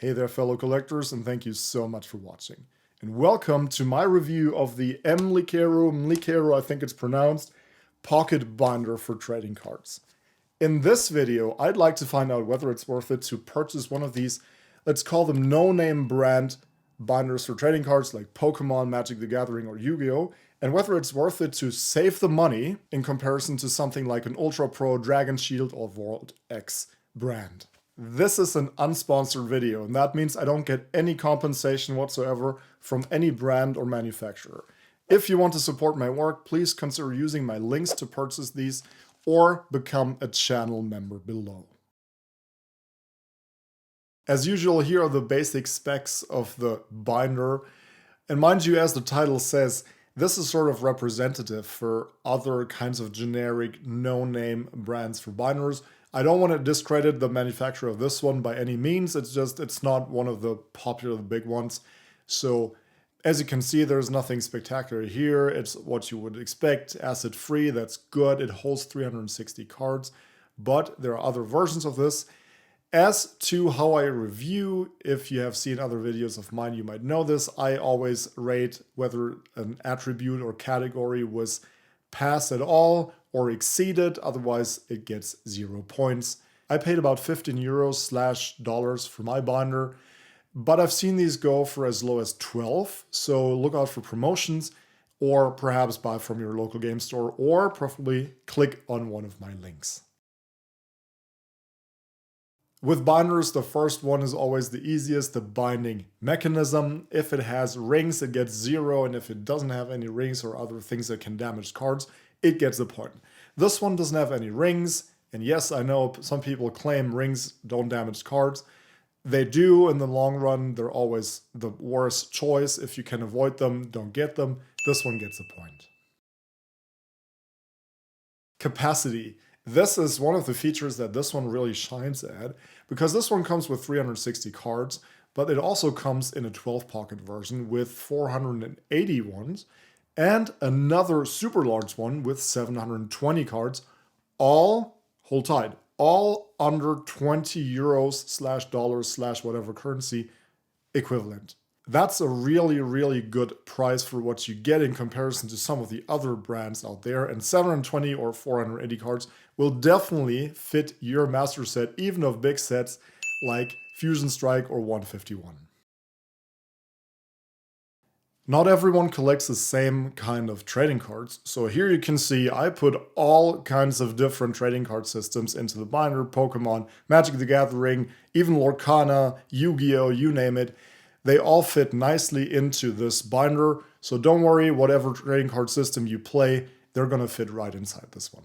Hey there fellow collectors, and thank you so much for watching. And welcome to my review of the Mlikero I think it's pronounced, pocket binder for trading cards. In this video, I'd like to find out whether it's worth it to purchase one of these, let's call them no-name brand binders for trading cards like Pokemon, Magic the Gathering, or Yu-Gi-Oh! And whether it's worth it to save the money in comparison to something like an Ultra Pro, Dragonshield, or VaultX brand. This is an unsponsored video, and that means I don't get any compensation whatsoever from any brand or manufacturer. If you want to support my work, please consider using my links to purchase these or become a channel member below. As usual, here are the basic specs of the binder. And mind you, as the title says, this is sort of representative for other kinds of generic no-name brands for binders. I don't want to discredit the manufacturer of this one by any means. It's not one of the popular big ones. So as you can see, there's nothing spectacular here. It's what you would expect. Acid free, that's good. It holds 360 cards, but there are other versions of this. As to how I review, if you have seen other videos of mine, you might know this. I always rate whether an attribute or category was passed at all or exceeded, otherwise it gets 0 points. I paid about 15 euros / dollars for my binder, but I've seen these go for as low as 12, so look out for promotions, or perhaps buy from your local game store, or preferably click on one of my links. With binders, the first one is always the easiest, the binding mechanism. If it has rings, it gets 0, and if it doesn't have any rings or other things that can damage cards, it gets a point. This one doesn't have any rings, and yes, I know some people claim rings don't damage cards. They do in the long run. They're always the worst choice. If you can avoid them, don't get them. This one gets a point. Capacity. This is one of the features that this one really shines at, because this one comes with 360 cards, but it also comes in a 12-pocket version with 480 ones, and another super large one with 720 cards, all, hold tight, all under 20 euros / dollars / whatever currency equivalent. That's a really, really good price for what you get in comparison to some of the other brands out there, and 720 or 480 cards will definitely fit your master set, even of big sets like Fusion Strike or 151. Not everyone collects the same kind of trading cards, so here you can see I put all kinds of different trading card systems into the binder: Pokemon, Magic the Gathering, even Lorcana, Yu-Gi-Oh, you name it. They all fit nicely into this binder, so don't worry, whatever trading card system you play, they're gonna fit right inside this one.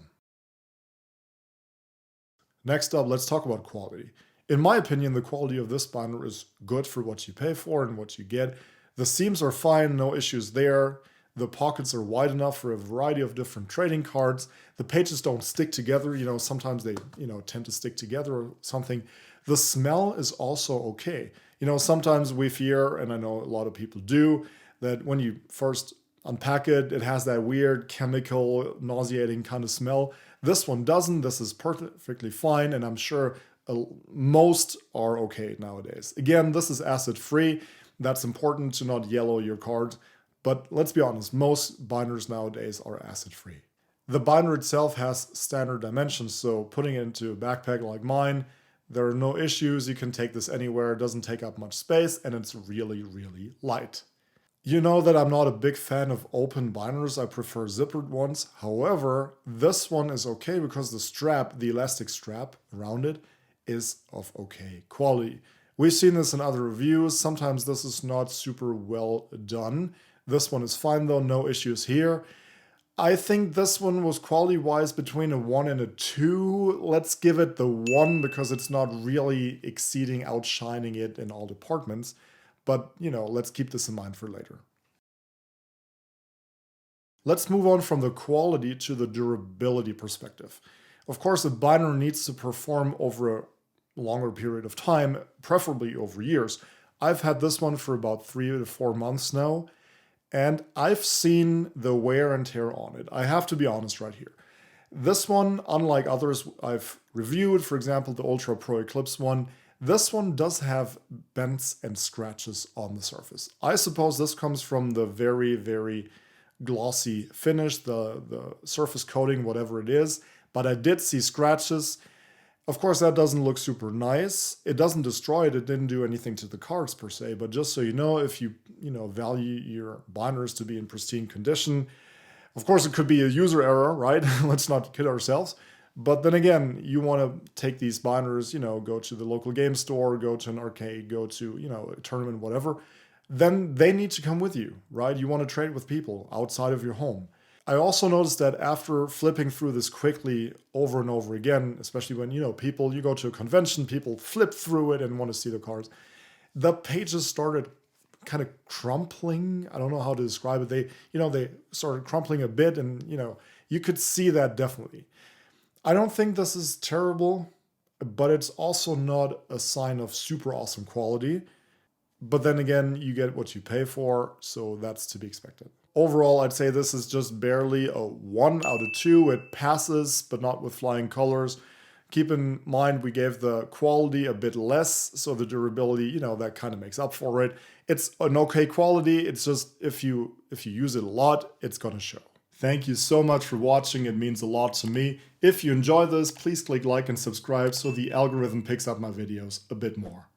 Next up, let's talk about quality. In my opinion, the quality of this binder is good for what you pay for and what you get. The seams are fine, no issues there. The pockets are wide enough for a variety of different trading cards. The pages don't stick together. Sometimes they, tend to stick together or something. The smell is also okay. Sometimes we fear, and I know a lot of people do, that when you first unpack it, it has that weird chemical, nauseating kind of smell. This one doesn't. This is perfectly fine, and I'm sure most are okay nowadays. Again, this is acid-free. That's important to not yellow your card, but let's be honest, most binders nowadays are acid-free. The binder itself has standard dimensions, so putting it into a backpack like mine, there are no issues. You can take this anywhere. It doesn't take up much space, and it's really, really light. You know that I'm not a big fan of open binders. I prefer zippered ones. However, this one is okay because the strap, the elastic strap around it, is of okay quality. We've seen this in other reviews. Sometimes this is not super well done. This one is fine though, no issues here. I think this one was quality-wise between a 1 and a 2. Let's give it the 1 because it's not really exceeding, outshining it in all departments. But, let's keep this in mind for later. Let's move on from the quality to the durability perspective. Of course, a binder needs to perform over a longer period of time, preferably over years. I've had this one for about 3 to 4 months now, and I've seen the wear and tear on it. I have to be honest right here. This one, unlike others I've reviewed, for example, the Ultra Pro Eclipse one, This one does have bends and scratches on the surface. I suppose this comes from the very, very glossy finish, the surface coating, whatever it is, but I did see scratches. Of course, that doesn't look super nice. It doesn't destroy it. It didn't do anything to the cards per se, but just so you know, if you value your binders to be in pristine condition, of course, it could be a user error, right? Let's not kid ourselves. But then again, you want to take these binders, go to the local game store, go to an arcade, go to, a tournament, whatever. Then they need to come with you, right? You want to trade with people outside of your home. I also noticed that after flipping through this quickly over and over again, especially when, you go to a convention, people flip through it and want to see the cards, the pages started kind of crumpling. I don't know how to describe it. They started crumpling a bit, and, you could see that definitely. I don't think this is terrible, but it's also not a sign of super awesome quality. But then again, you get what you pay for, so that's to be expected. Overall, I'd say this is just barely a 1 out of 2. It passes, but not with flying colors. Keep in mind, we gave the quality a bit less, so the durability, that kind of makes up for it. It's an okay quality. It's just if you use it a lot, it's gonna show. Thank you so much for watching. It means a lot to me. If you enjoy this, please click like and subscribe so the algorithm picks up my videos a bit more.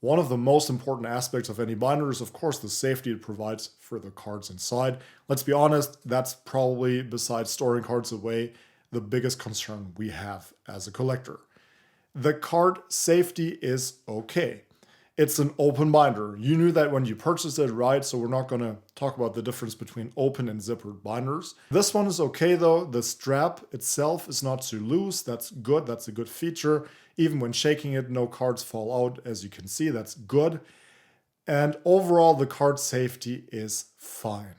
One of the most important aspects of any binder is, of course, the safety it provides for the cards inside. Let's be honest, that's probably, besides storing cards away, the biggest concern we have as a collector. The card safety is okay. It's an open binder. You knew that when you purchased it, right? So we're not going to talk about the difference between open and zippered binders. This one is okay though. The strap itself is not too loose. That's good. That's a good feature. Even when shaking it, no cards fall out. As you can see, that's good. And overall, the card safety is fine.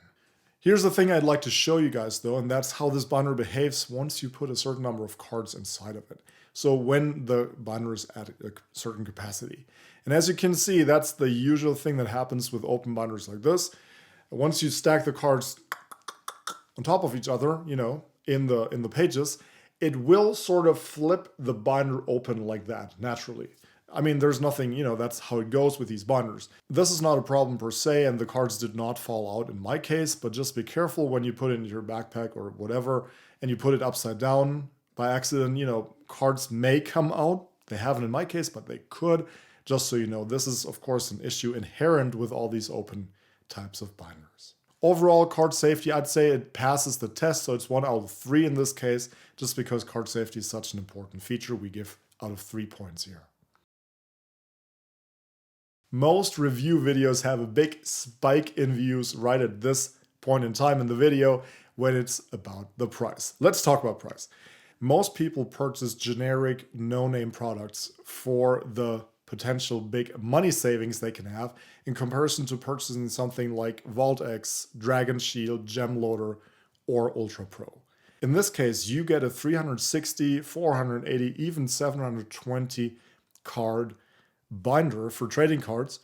Here's the thing I'd like to show you guys though, and that's how this binder behaves once you put a certain number of cards inside of it. So when the binder is at a certain capacity. And as you can see, that's the usual thing that happens with open binders like this. Once you stack the cards on top of each other, in the pages, it will sort of flip the binder open like that, naturally. I mean, there's nothing, that's how it goes with these binders. This is not a problem per se, and the cards did not fall out in my case, but just be careful when you put it in your backpack or whatever, and you put it upside down by accident, cards may come out. They haven't in my case, but they could. Just so you know, this is, of course, an issue inherent with all these open types of binders. Overall, card safety, I'd say it passes the test, so it's 1 out of 3 in this case, just because card safety is such an important feature. We give out of 3 points here. Most review videos have a big spike in views right at this point in time in the video when it's about the price. Let's talk about price. Most people purchase generic, no-name products for the potential big money savings they can have in comparison to purchasing something like VaultX, Dragonshield, Gemloader, or Ultra Pro. In this case, you get a 360, 480, even 720 card binder for trading cards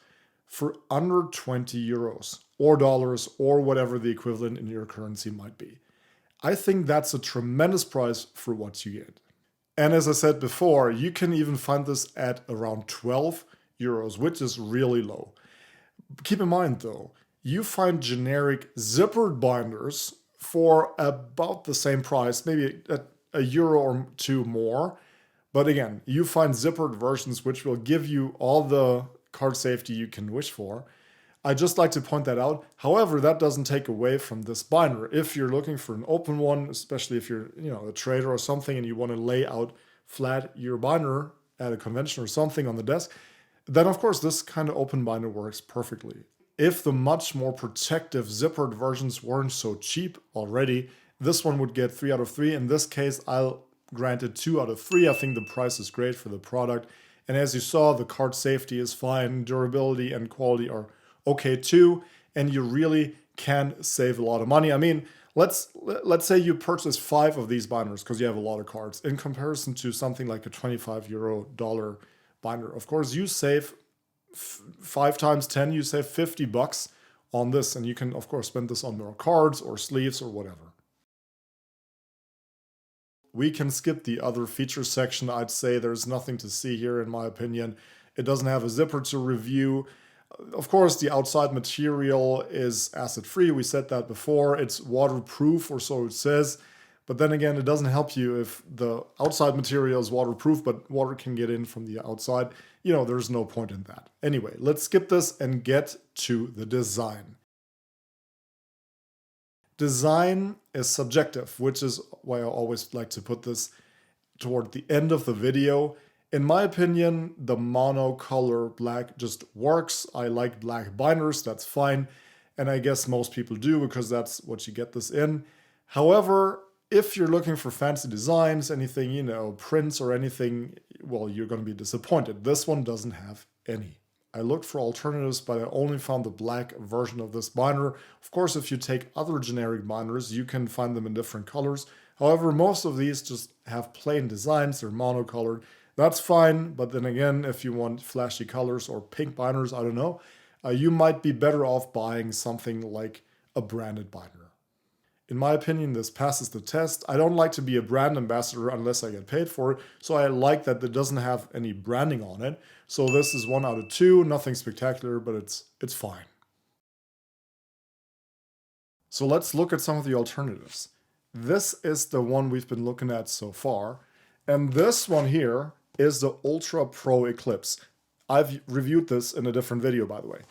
for under 20 euros or dollars or whatever the equivalent in your currency might be. I think that's a tremendous price for what you get. And as I said before, you can even find this at around 12 euros, which is really low. Keep in mind though, you find generic zippered binders for about the same price, maybe a euro or 2 more. But again, you find zippered versions which will give you all the card safety you can wish for. I just like to point that out. However, that doesn't take away from this binder. If you're looking for an open one, especially if you're a trader or something and you want to lay out flat your binder at a convention or something on the desk, then of course this kind of open binder works perfectly. If the much more protective zippered versions weren't so cheap already, this one would get 3 out of 3. In this case, I'll grant it 2 out of 3. I think the price is great for the product. And as you saw, the card safety is fine, durability and quality are okay too, and you really can save a lot of money. I mean, let's say you purchase 5 of these binders because you have a lot of cards in comparison to something like a 25 euro dollar binder. Of course, you save 5 times 10, you save 50 bucks on this, and you can of course spend this on more cards or sleeves or whatever. we can skip the other features section. I'd say there's nothing to see here in my opinion. It doesn't have a zipper to review. Of course, the outside material is acid-free. We said that before. It's waterproof, or so it says. But then again, it doesn't help you if the outside material is waterproof, but water can get in from the outside. You know, there's no point in that. Anyway, let's skip this and get to the design. Design is subjective, which is why I always like to put this toward the end of the video. In my opinion, the monocolor black just works. I like black binders, that's fine. And I guess most people do because that's what you get this in. However, if you're looking for fancy designs, anything, you know, prints or anything, well, you're going to be disappointed. This one doesn't have any. I looked for alternatives, but I only found the black version of this binder. Of course, if you take other generic binders, you can find them in different colors. However, most of these just have plain designs, they're monocolored. That's fine, but then again, if you want flashy colors or pink binders, I don't know, you might be better off buying something like a branded binder. In my opinion, this passes the test. I don't like to be a brand ambassador unless I get paid for it, so I like that it doesn't have any branding on it. So this is 1 out of 2, nothing spectacular, but it's fine. So let's look at some of the alternatives. This is the one we've been looking at so far, and this one here is the Ultra Pro Eclipse. I've reviewed this in a different video, by the way.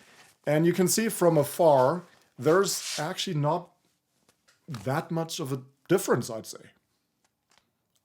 And you can see from afar, there's actually not that much of a difference, I'd say.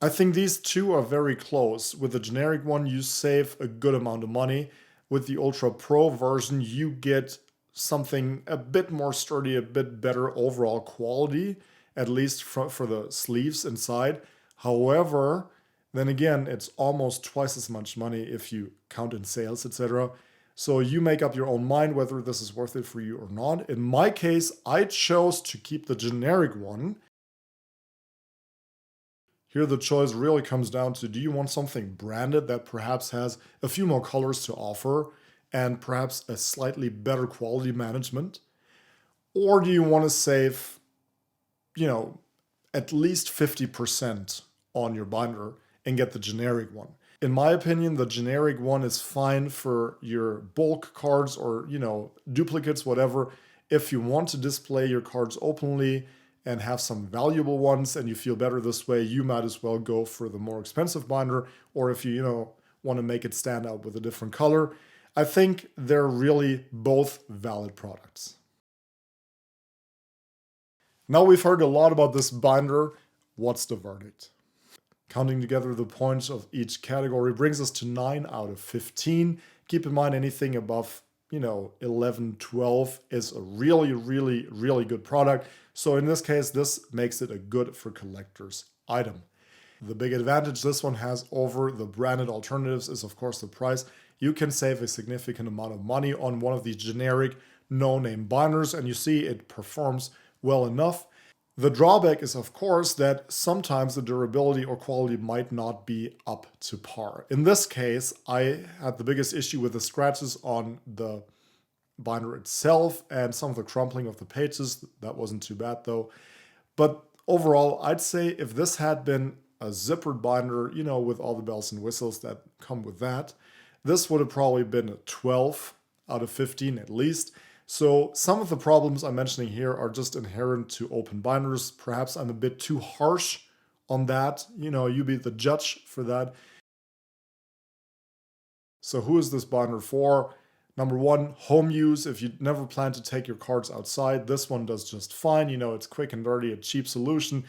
I think these two are very close. With the generic one, you save a good amount of money. With the Ultra Pro version, you get something a bit more sturdy, a bit better overall quality, at least for the sleeves inside. However, then again, it's almost twice as much money if you count in sales, etc. So you make up your own mind whether this is worth it for you or not. In my case, I chose to keep the generic one. Here the choice really comes down to, do you want something branded that perhaps has a few more colors to offer and perhaps a slightly better quality management? Or do you want to save, you know, at least 50% on your binder and get the generic one? In my opinion, the generic one is fine for your bulk cards or, you know, duplicates, whatever. If you want to display your cards openly and have some valuable ones and you feel better this way, you might as well go for the more expensive binder. Or if you want to make it stand out with a different color. I think they're really both valid products. Now we've heard a lot about this binder. What's the verdict? Counting together the points of each category brings us to 9 out of 15. Keep in mind anything above, 11, 12 is a really, really, really good product. So in this case, this makes it a good for collectors item. The big advantage this one has over the branded alternatives is of course the price. You can save a significant amount of money on one of these generic no-name binders, and you see it performs well enough. The drawback is, of course, that sometimes the durability or quality might not be up to par. In this case, I had the biggest issue with the scratches on the binder itself and some of the crumpling of the pages. That wasn't too bad though. But overall, I'd say if this had been a zippered binder, with all the bells and whistles that come with that, this would have probably been a 12 out of 15 at least. So some of the problems I'm mentioning here are just inherent to open binders. Perhaps I'm a bit too harsh on that. You be the judge for that. So who is this binder for? Number one, home use. If you never plan to take your cards outside, this one does just fine. It's quick and dirty, a cheap solution.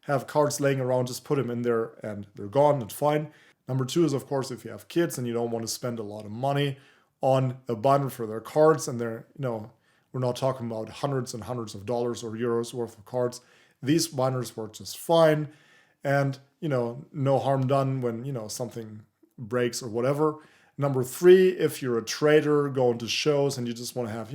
Have cards laying around, just put them in there and they're gone, it's fine. Number two is, of course, if you have kids and you don't want to spend a lot of money on a binder for their cards, and they're, we're not talking about hundreds and hundreds of dollars or euros worth of cards. These binders work just fine, and, no harm done when, something breaks or whatever. Number three, if you're a trader going to shows and you just want to have,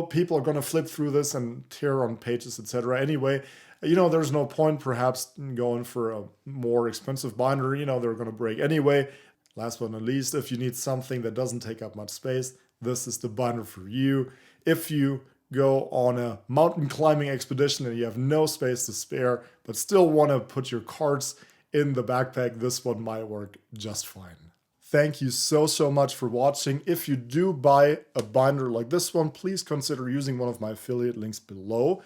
people are going to flip through this and tear on pages, etc. Anyway, there's no point perhaps going for a more expensive binder. They're going to break anyway. Last but not least, if you need something that doesn't take up much space, this is the binder for you. If you go on a mountain climbing expedition and you have no space to spare, but still want to put your cards in the backpack, this one might work just fine. Thank you so much for watching. If you do buy a binder like this one, please consider using one of my affiliate links below.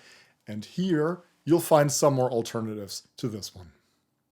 And here you'll find some more alternatives to this one.